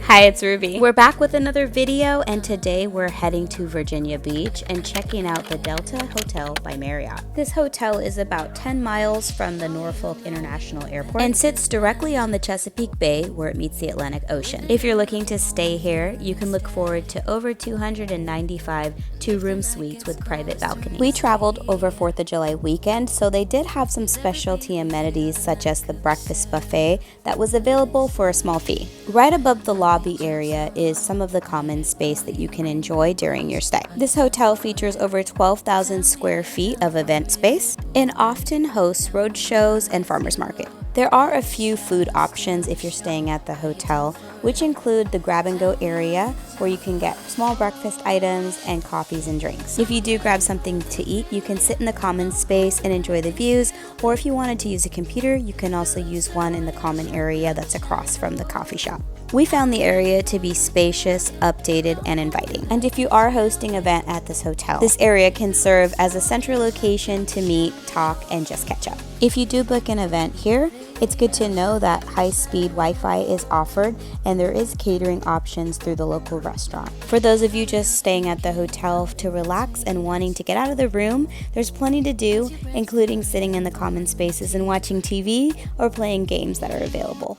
Hi, it's Ruby. We're back with another video, and today we're heading to Virginia Beach and checking out the Delta Hotel by Marriott. This hotel is about 10 miles from the Norfolk International Airport and sits directly on the Chesapeake Bay where it meets the Atlantic Ocean. If you're looking to stay here, you can look forward to over 295 two-room suites with private balconies. We traveled over 4th of July weekend, so they did have some specialty amenities such as the breakfast buffet that was available for a small fee. Right above the lobby area is some of the common space that you can enjoy during your stay. This hotel features over 12,000 square feet of event space and often hosts road shows and farmers market. There are a few food options if you're staying at the hotel, which include the grab-and-go area where you can get small breakfast items and coffees and drinks. If you do grab something to eat, you can sit in the common space and enjoy the views, or if you wanted to use a computer, you can also use one in the common area that's across from the coffee shop. We found the area to be spacious, updated, and inviting. And if you are hosting an event at this hotel, this area can serve as a central location to meet, talk, and just catch up. If you do book an event here, it's good to know that high-speed Wi-Fi is offered and there is catering options through the local restaurant. For those of you just staying at the hotel to relax and wanting to get out of the room, there's plenty to do, including sitting in the common spaces and watching TV or playing games that are available.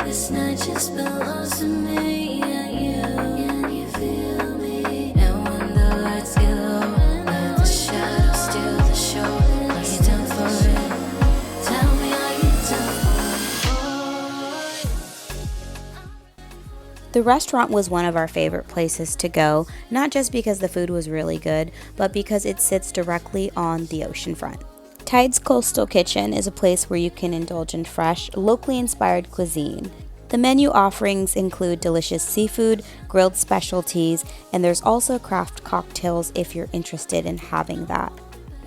This night just belongs to me and you. Can you feel me? And when the lights get low and the shadows steal the show, are you done for it? Tell me, are you done for it? The restaurant was one of our favorite places to go, not just because the food was really good, but because it sits directly on the ocean front. Tide's Coastal Kitchen is a place where you can indulge in fresh, locally inspired cuisine. The menu offerings include delicious seafood, grilled specialties, and there's also craft cocktails if you're interested in having that.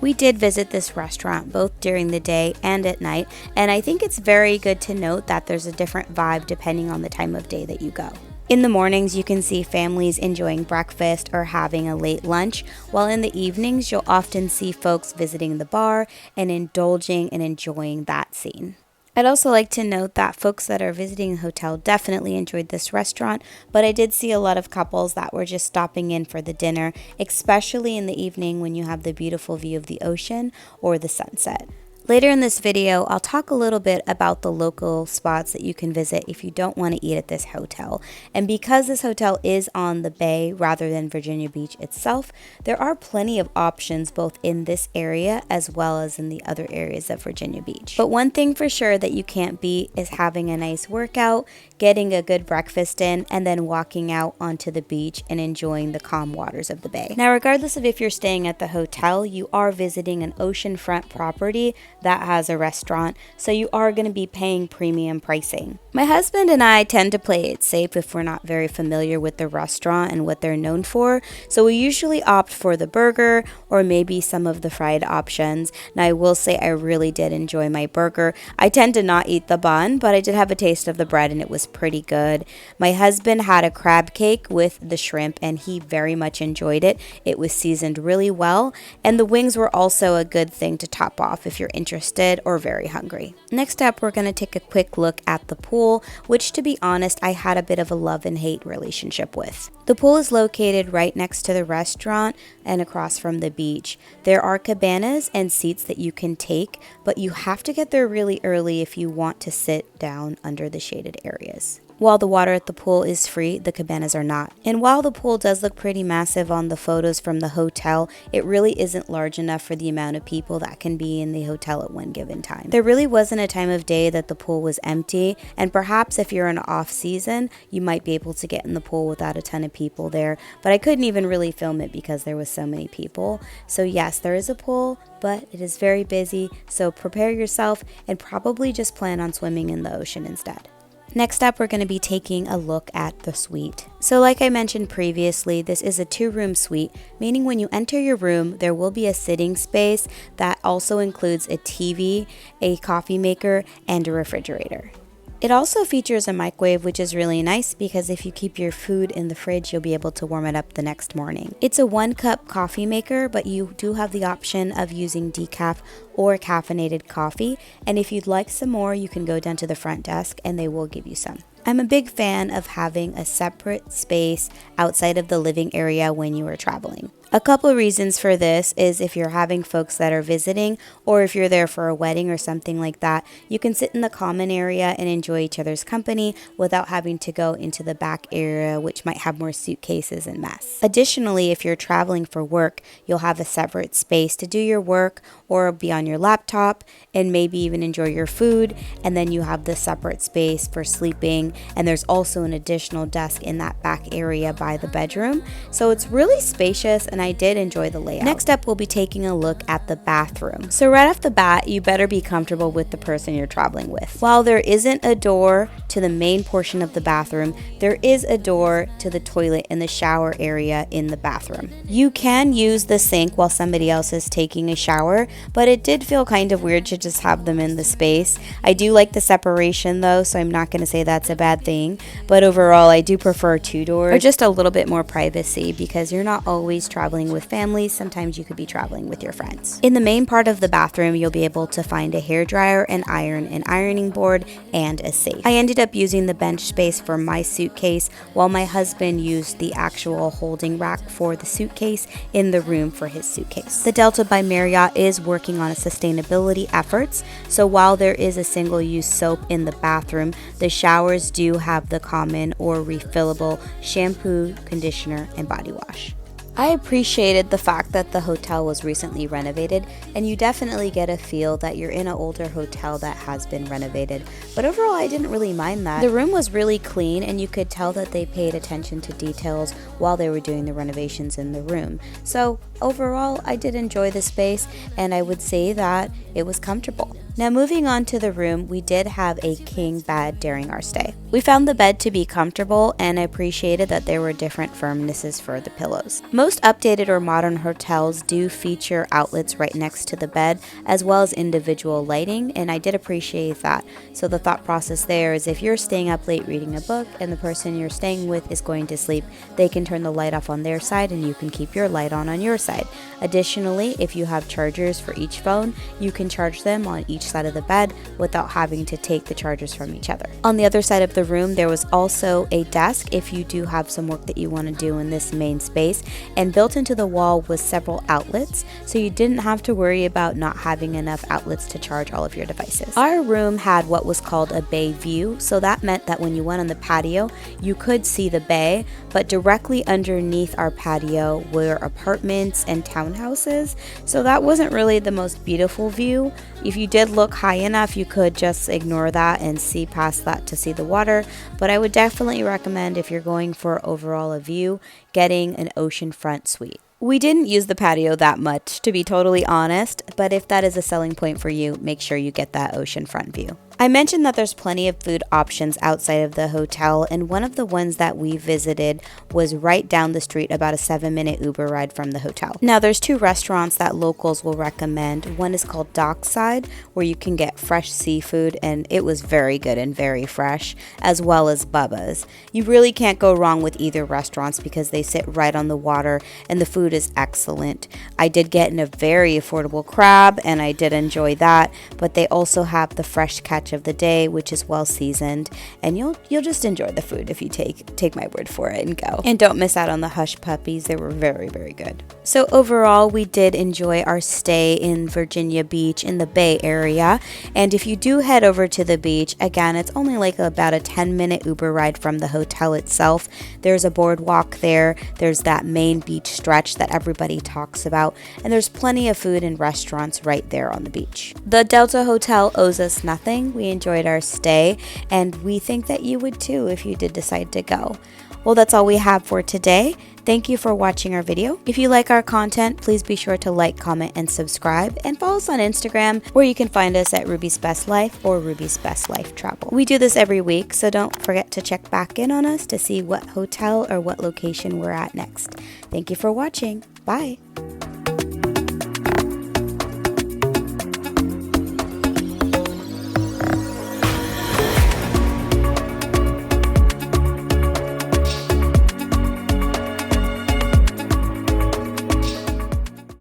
We did visit this restaurant both during the day and at night, and I think it's very good to note that there's a different vibe depending on the time of day that you go. In the mornings, you can see families enjoying breakfast or having a late lunch, while in the evenings, you'll often see folks visiting the bar and indulging and enjoying that scene. I'd also like to note that folks that are visiting the hotel definitely enjoyed this restaurant, but I did see a lot of couples that were just stopping in for the dinner, especially in the evening when you have the beautiful view of the ocean or the sunset. Later in this video, I'll talk a little bit about the local spots that you can visit if you don't want to eat at this hotel. And because this hotel is on the bay rather than Virginia Beach itself, there are plenty of options both in this area as well as in the other areas of Virginia Beach. But one thing for sure that you can't beat is having a nice workout, getting a good breakfast in, and then walking out onto the beach and enjoying the calm waters of the bay. Now, regardless of if you're staying at the hotel, you are visiting an oceanfront property that has a restaurant, so you are going to be paying premium pricing. My husband and I tend to play it safe if we're not very familiar with the restaurant and what they're known for, so we usually opt for the burger or maybe some of the fried options. Now, I will say I really did enjoy my burger. I tend to not eat the bun, but I did have a taste of the bread and it was pretty good. My husband had a crab cake with the shrimp and he very much enjoyed it. It was seasoned really well, and the wings were also a good thing to top off if you're interested or very hungry. Next up, we're going to take a quick look at the pool, which to be honest, I had a bit of a love and hate relationship with. The pool is located right next to the restaurant and across from the beach. There are cabanas and seats that you can take, but you have to get there really early if you want to sit down under the shaded areas. While the water at the pool is free, the cabanas are not. And while the pool does look pretty massive on the photos from the hotel, it really isn't large enough for the amount of people that can be in the hotel at one given time. There really wasn't a time of day that the pool was empty, and perhaps if you're in off season, you might be able to get in the pool without a ton of people there, but I couldn't even really film it because there was so many people. So yes, there is a pool, but it is very busy, so prepare yourself and probably just plan on swimming in the ocean instead. Next up, we're going to be taking a look at the suite. So like I mentioned previously, this is a 2-room suite, meaning when you enter your room, there will be a sitting space that also includes a TV, a coffee maker, and a refrigerator. It also features a microwave, which is really nice because if you keep your food in the fridge, you'll be able to warm it up the next morning. It's a 1-cup coffee maker, but you do have the option of using decaf or caffeinated coffee. And if you'd like some more, you can go down to the front desk and they will give you some. I'm a big fan of having a separate space outside of the living area when you are traveling. A couple of reasons for this is if you're having folks that are visiting or if you're there for a wedding or something like that, you can sit in the common area and enjoy each other's company without having to go into the back area, which might have more suitcases and mess. Additionally, if you're traveling for work, you'll have a separate space to do your work or be on your laptop and maybe even enjoy your food. And then you have the separate space for sleeping. And there's also an additional desk in that back area by the bedroom. So it's really spacious and I did enjoy the layout. Next up, we'll be taking a look at the bathroom. So right off the bat, you better be comfortable with the person you're traveling with. While there isn't a door to the main portion of the bathroom, there is a door to the toilet and the shower area in the bathroom. You can use the sink while somebody else is taking a shower, but it did feel kind of weird to just have them in the space. I do like the separation though, so I'm not going to say that's a bad thing, but overall I do prefer 2 doors or just a little bit more privacy because you're not always traveling with families. Sometimes you could be traveling with your friends. In the main part of the bathroom, you'll be able to find a hairdryer, an ironing board, and a safe. I ended up using the bench space for my suitcase while my husband used the actual holding rack for the suitcase in the room for his suitcase. The Delta by Marriott is working on its sustainability efforts, so while there is a single-use soap in the bathroom, the showers do have the common or refillable shampoo, conditioner, and body wash. I appreciated the fact that the hotel was recently renovated, and you definitely get a feel that you're in an older hotel that has been renovated. But overall, I didn't really mind that. The room was really clean, and you could tell that they paid attention to details while they were doing the renovations in the room. So overall, I did enjoy the space, and I would say that it was comfortable. Now moving on to the room, we did have a king bed during our stay. We found the bed to be comfortable and appreciated that there were different firmnesses for the pillows. Most updated or modern hotels do feature outlets right next to the bed as well as individual lighting, and I did appreciate that. So the thought process there is if you're staying up late reading a book and the person you're staying with is going to sleep, they can turn the light off on their side and you can keep your light on your side. Additionally, if you have chargers for each phone, you can charge them on each side of the bed without having to take the chargers from each other. On the other side of the room, there was also a desk if you do have some work that you want to do in this main space, and built into the wall was several outlets, so you didn't have to worry about not having enough outlets to charge all of your devices. Our room had what was called a bay view, so that meant that when you went on the patio, you could see the bay, but directly underneath our patio were apartments and townhouses, so that wasn't really the most beautiful view. If you did look high enough, you could just ignore that and see past that to see the water, but I would definitely recommend if you're going for overall a view, getting an oceanfront suite. We didn't use the patio that much, to be totally honest, but if that is a selling point for you, make sure you get that oceanfront view. I mentioned that there's plenty of food options outside of the hotel, and one of the ones that we visited was right down the street, about a 7-minute Uber ride from the hotel. Now, there's 2 restaurants that locals will recommend. One is called Dockside, where you can get fresh seafood, and it was very good and very fresh, as well as Bubba's. You really can't go wrong with either restaurants because they sit right on the water, and the food is excellent. I did get in a very affordable crab, and I did enjoy that, but they also have the fresh catch of the day, which is well seasoned, and you'll just enjoy the food if you take my word for it and go. And don't miss out on the hush puppies. They were very, very good. So overall, we did enjoy our stay in Virginia Beach in the Bay Area, and if you do head over to the beach, again, it's only like about a 10-minute Uber ride from the hotel itself. There's a boardwalk there, there's that main beach stretch that everybody talks about, and there's plenty of food and restaurants right there on the beach. The Delta Hotel owes us nothing. We enjoyed our stay, and we think that you would too if you did decide to go. Well, that's all we have for today. Thank you for watching our video. If you like our content, please be sure to like, comment, and subscribe, and follow us on Instagram, where you can find us at Ruby's Best Life or Ruby's Best Life Travel. We do this every week, so don't forget to check back in on us to see what hotel or what location we're at next. Thank you for watching. Bye.